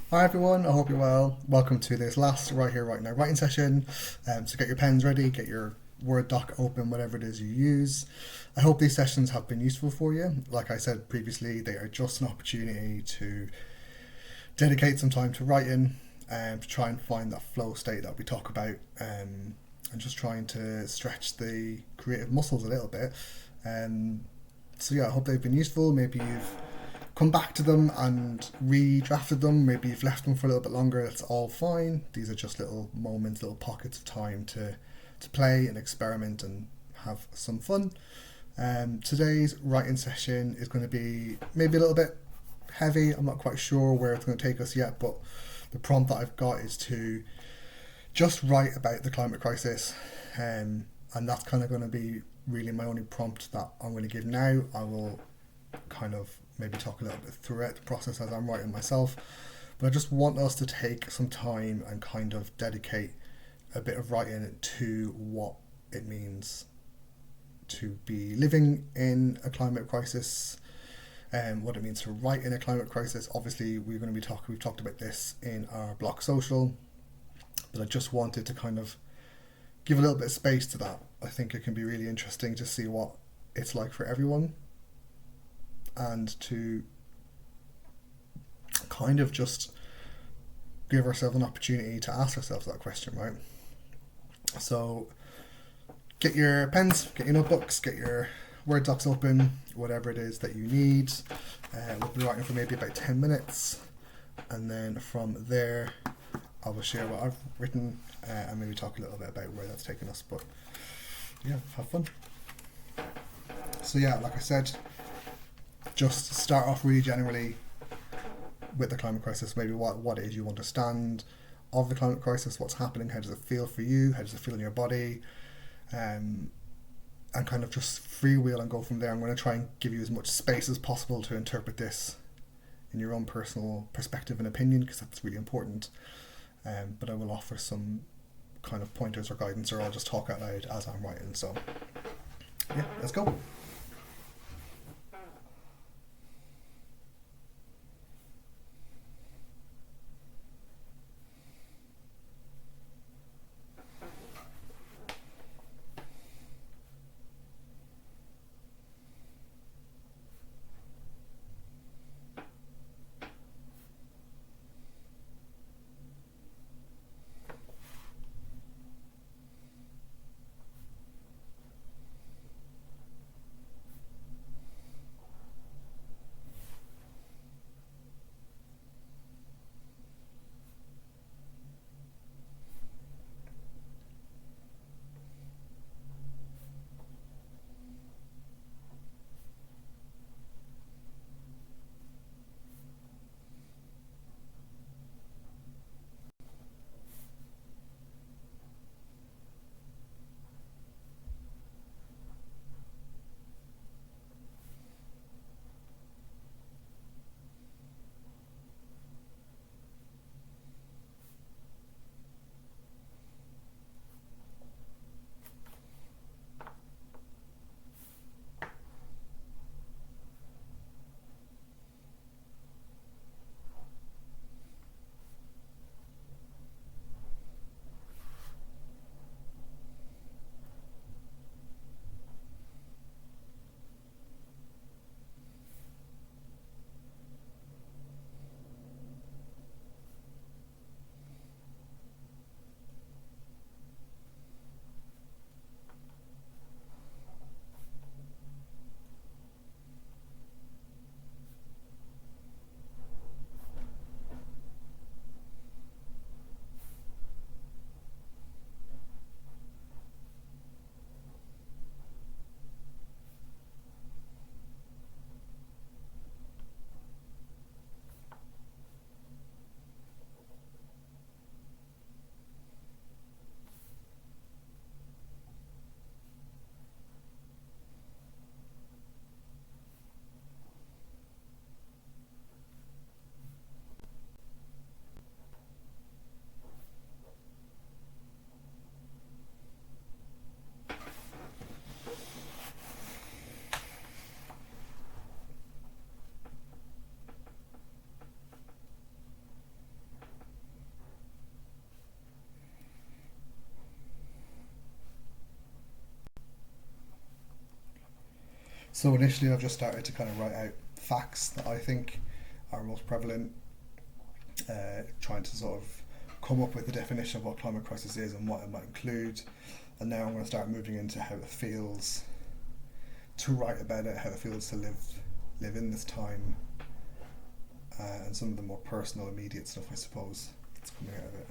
Hi everyone, I hope you're well. Welcome to this last Right Here, Right Now writing session. So get your pens ready, get your Word doc open, whatever it is you use. I hope these sessions have been useful for you. Like I said previously, they are just an opportunity to dedicate some time to writing and to try and find that flow state that we talk about and just trying to stretch the creative muscles a little bit. Um, so yeah, I hope they've been useful. Maybe you've come back to them and redrafted them. Maybe you've left them for a little bit longer. That's all fine. These are just little moments, little pockets of time to play and experiment and have some fun. Today's writing session is going to be maybe a little bit heavy. I'm not quite sure where it's going to take us yet, but the prompt that I've got is to just write about the climate crisis, and that's kind of going to be really my only prompt that I'm going to give now. I will kind of maybe talk a little bit throughout the process as I'm writing myself, but I just want us to take some time and kind of dedicate a bit of writing to what it means to be living in a climate crisis and what it means to write in a climate crisis. Obviously, we've talked about this in our Bloc social, but I just wanted to kind of give a little bit of space to that. I think it can be really interesting to see what it's like for everyone and to kind of just give ourselves an opportunity to ask ourselves that question, right? So get your pens, get your notebooks, get your Word docs open, whatever it is that you need. We'll be writing for maybe about 10 minutes, and then from there I will share what I've written and maybe talk a little bit about where that's taken us. But yeah, have fun. So yeah, like I said, just start off really generally with the climate crisis. Maybe what it is you understand of the climate crisis, what's happening, how does it feel for you, how does it feel in your body, and kind of just freewheel and go from there. I'm going to try and give you as much space as possible to interpret this in your own personal perspective and opinion, because that's really important. But I will offer some kind of pointers or guidance, or I'll just talk out loud as I'm writing. So yeah, let's go. So initially, I've just started to kind of write out facts that I think are most prevalent, trying to sort of come up with a definition of what climate crisis is and what it might include. And now I'm going to start moving into how it feels to write about it, how it feels to live in this time, and some of the more personal, immediate stuff, I suppose, that's coming out of it.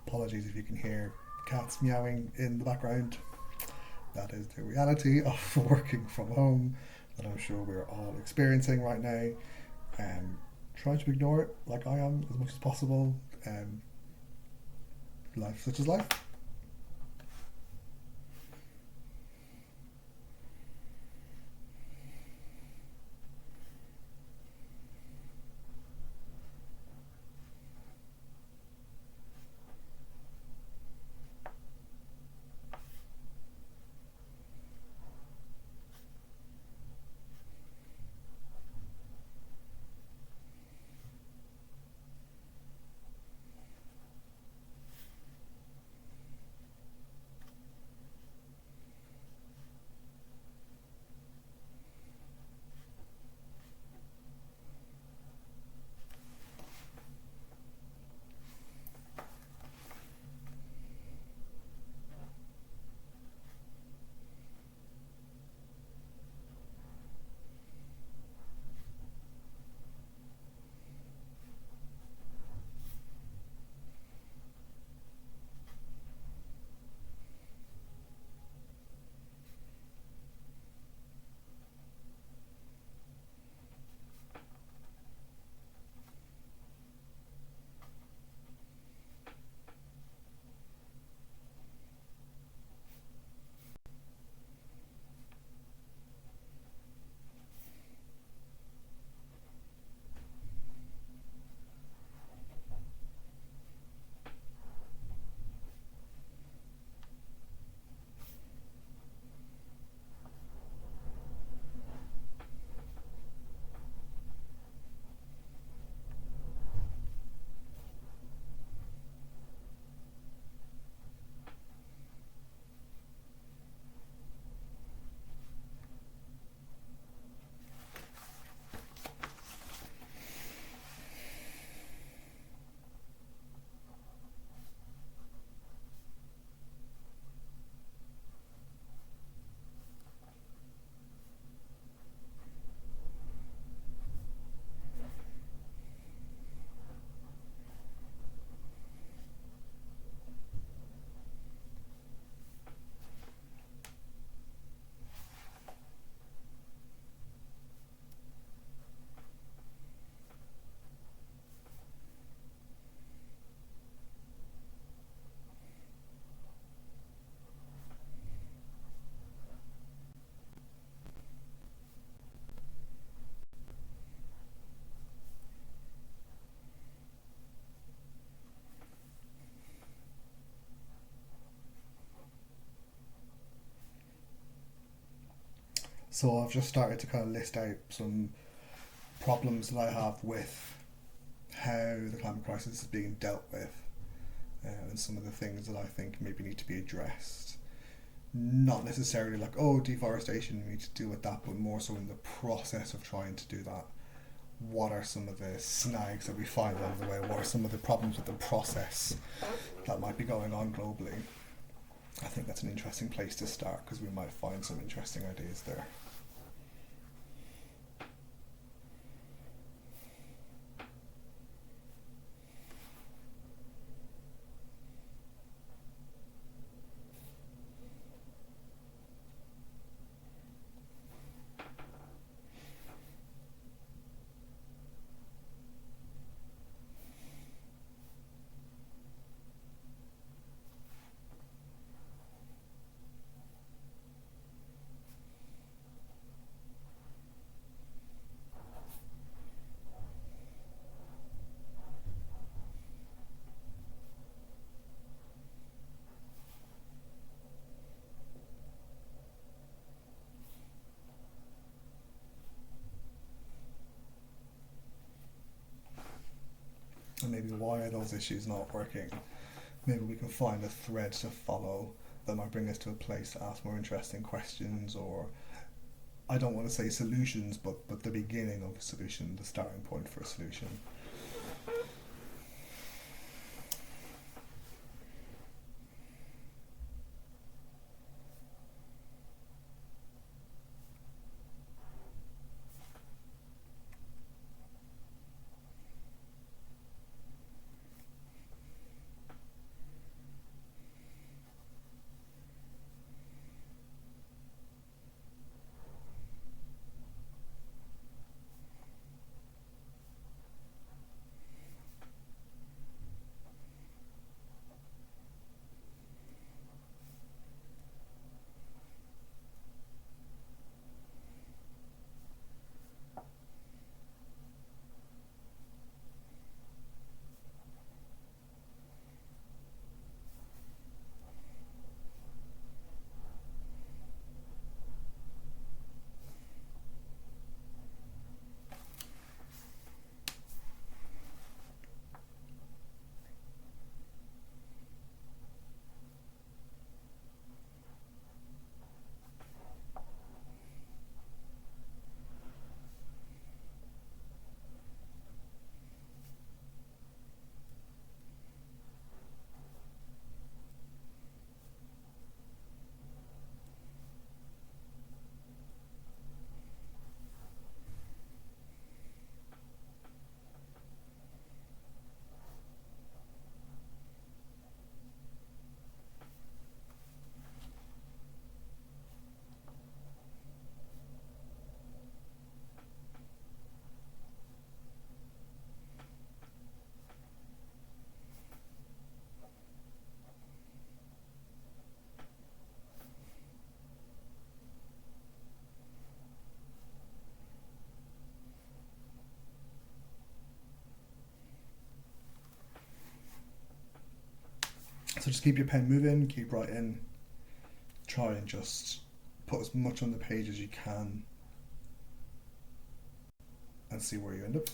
Apologies if you can hear cats meowing in the background. That is the reality of working from home that I'm sure we're all experiencing right now. Try to ignore it like I am as much as possible. Life such as life. So I've just started to kind of list out some problems that I have with how the climate crisis is being dealt with, and some of the things that I think maybe need to be addressed. not necessarily like, oh, deforestation, we need to deal with that, but more so in the process of trying to do that. What are some of the snags that we find along the way? What are some of the problems with the process that might be going on globally? I think that's an interesting place to start because we might find some interesting ideas there. And maybe why are those issues not working? Maybe we can find a thread to follow that might bring us to a place to ask more interesting questions, or I don't want to say solutions, but the beginning of a solution, the starting point for a solution. So just keep your pen moving, keep writing, try and just put as much on the page as you can and see where you end up.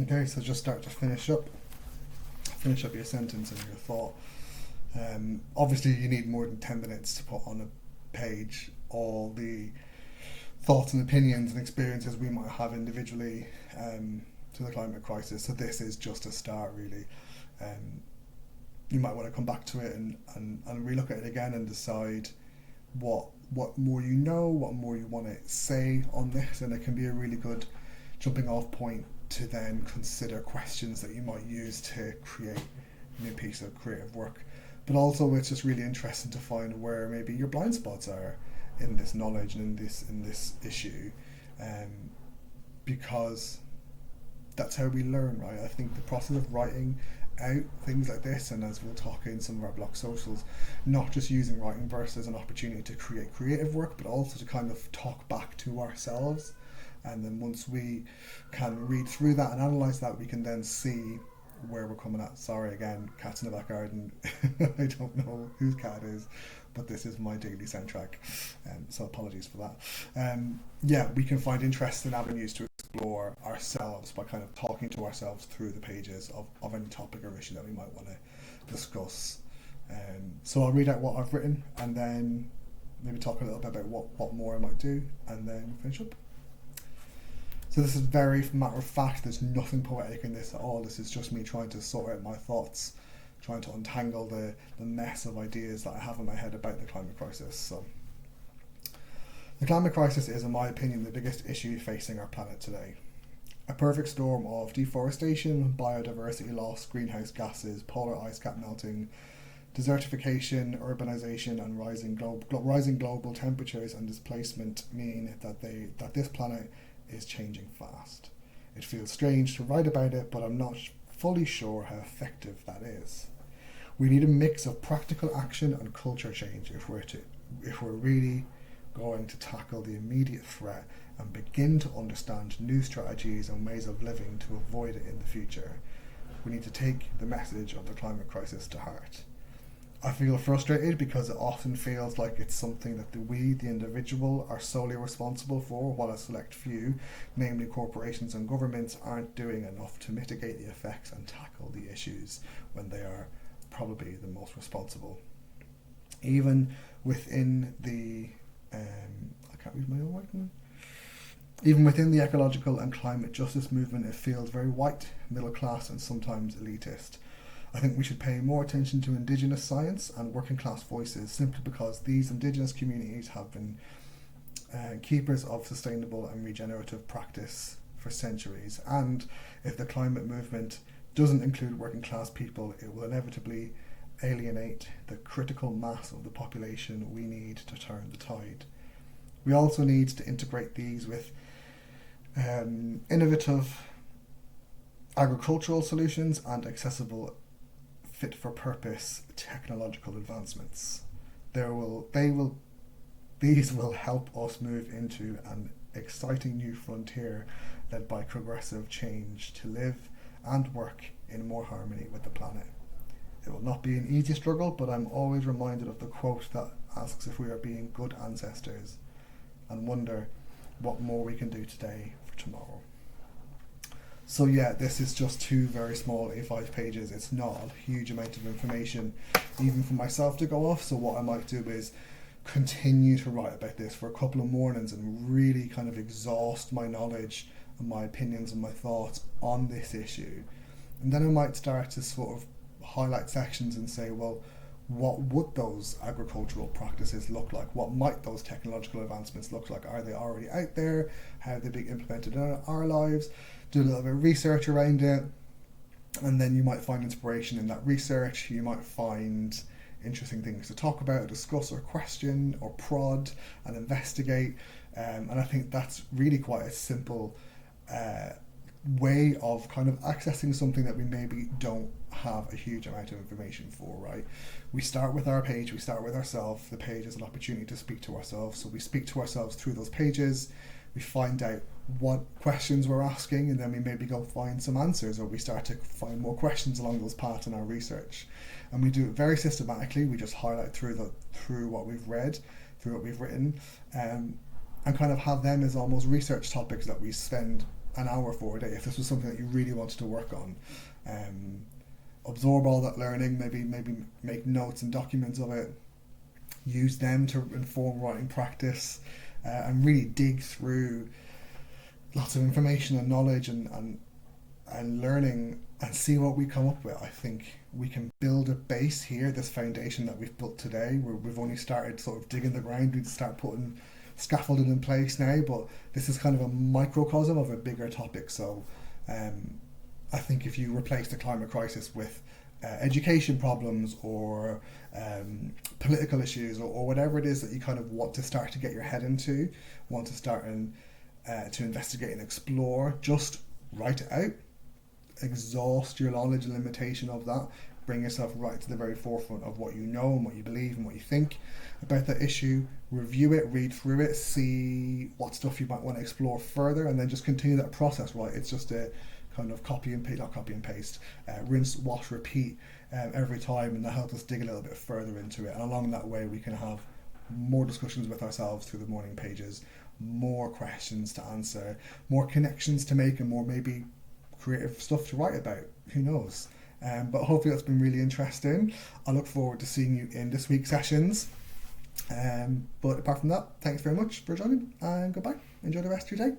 Okay, so just start to finish up your sentence and your thought. Obviously, you need more than 10 minutes to put on a page all the thoughts and opinions and experiences we might have individually to the climate crisis. So this is just a start, really. You might want to come back to it and relook at it again and decide what more you know, what more you want to say on this, and it can be a really good jumping off point to then consider questions that you might use to create a new piece of creative work. But also it's just really interesting to find where maybe your blind spots are in this knowledge and in this issue, because that's how we learn, right? I think the process of writing out things like this, and as we'll talk in some of our Bloc socials, not just using writing verse as an opportunity to create creative work, but also to kind of talk back to ourselves. And then once we can read through that and analyse that, we can then see where we're coming at. Sorry again, cats in the back garden. I don't know whose cat it is, but this is my daily soundtrack, so apologies for that. Yeah, we can find interesting avenues to explore ourselves by kind of talking to ourselves through the pages of any topic or issue that we might want to discuss. So I'll read out what I've written and then maybe talk a little bit about what more I might do and then finish up. So this is very matter of fact. There's nothing poetic in this at all. This is just me trying to sort out my thoughts, trying to untangle the mess of ideas that I have in my head about the climate crisis. So the climate crisis is, in my opinion, the biggest issue facing our planet today. A perfect storm of deforestation, biodiversity loss, greenhouse gases, polar ice cap melting, desertification, urbanization, and rising global temperatures and displacement mean that this planet is changing fast. It feels strange to write about it, but I'm not fully sure how effective that is. We need a mix of practical action and culture change if we're really going to tackle the immediate threat and begin to understand new strategies and ways of living to avoid it in the future. We need to take the message of the climate crisis to heart. I feel frustrated because it often feels like it's something that we, the individual, are solely responsible for, while a select few, namely corporations and governments, aren't doing enough to mitigate the effects and tackle the issues when they are probably the most responsible. Even within the Even within the ecological and climate justice movement, it feels very white, middle class, and sometimes elitist. I think we should pay more attention to Indigenous science and working class voices, simply because these Indigenous communities have been keepers of sustainable and regenerative practice for centuries. And if the climate movement doesn't include working class people, it will inevitably alienate the critical mass of the population we need to turn the tide. We also need to integrate these with innovative agricultural solutions and accessible, fit-for-purpose technological advancements. These will help us move into an exciting new frontier led by progressive change to live and work in more harmony with the planet. It will not be an easy struggle, but I'm always reminded of the quote that asks if we are being good ancestors and wonder what more we can do today for tomorrow. So yeah, this is just two very small A5 pages. It's not a huge amount of information, even for myself to go off. So what I might do is continue to write about this for a couple of mornings and really kind of exhaust my knowledge and my opinions and my thoughts on this issue. And then I might start to sort of highlight sections and say, well, what would those agricultural practices look like? What might those technological advancements look like? Are they already out there? How are they being implemented in our lives? Do a little bit of research around it, and then you might find inspiration in that research. You might find interesting things to talk about, discuss, or question, or prod and investigate. And I think that's really quite a simple way of kind of accessing something that we maybe don't have a huge amount of information for, right? We start with our page, we start with ourselves. The page is an opportunity to speak to ourselves. So we speak to ourselves through those pages. We find out what questions we're asking, and then we maybe go find some answers, or we start to find more questions along those paths in our research. And we do it very systematically. We just highlight through what we've read, through what we've written, and kind of have them as almost research topics that we spend an hour for a day, if this was something that you really wanted to work on, absorb all that learning, maybe make notes and documents of it, use them to inform writing practice, and really dig through lots of information and knowledge and learning and see what we come up with. I think we can build a base here, this foundation that we've built today, where we've only started sort of digging the ground. We start putting scaffolding in place now, but this is kind of a microcosm of a bigger topic. So I think if you replace the climate crisis with education problems or political issues or whatever it is that you kind of want to start to get your head into, want to start and to investigate and explore, just write it out, exhaust your knowledge and limitation of that, bring yourself right to the very forefront of what you know and what you believe and what you think about that issue, review it, read through it, see what stuff you might want to explore further, and then just continue that process. Right, it's just a kind of rinse, wash, repeat every time, and that helps us dig a little bit further into it, and along that way we can have more discussions with ourselves through the morning pages, more questions to answer, more connections to make, and more maybe creative stuff to write about. Who knows? But hopefully that's been really interesting. I look forward to seeing you in this week's sessions. But apart from that, thanks very much for joining, and goodbye. Enjoy the rest of your day.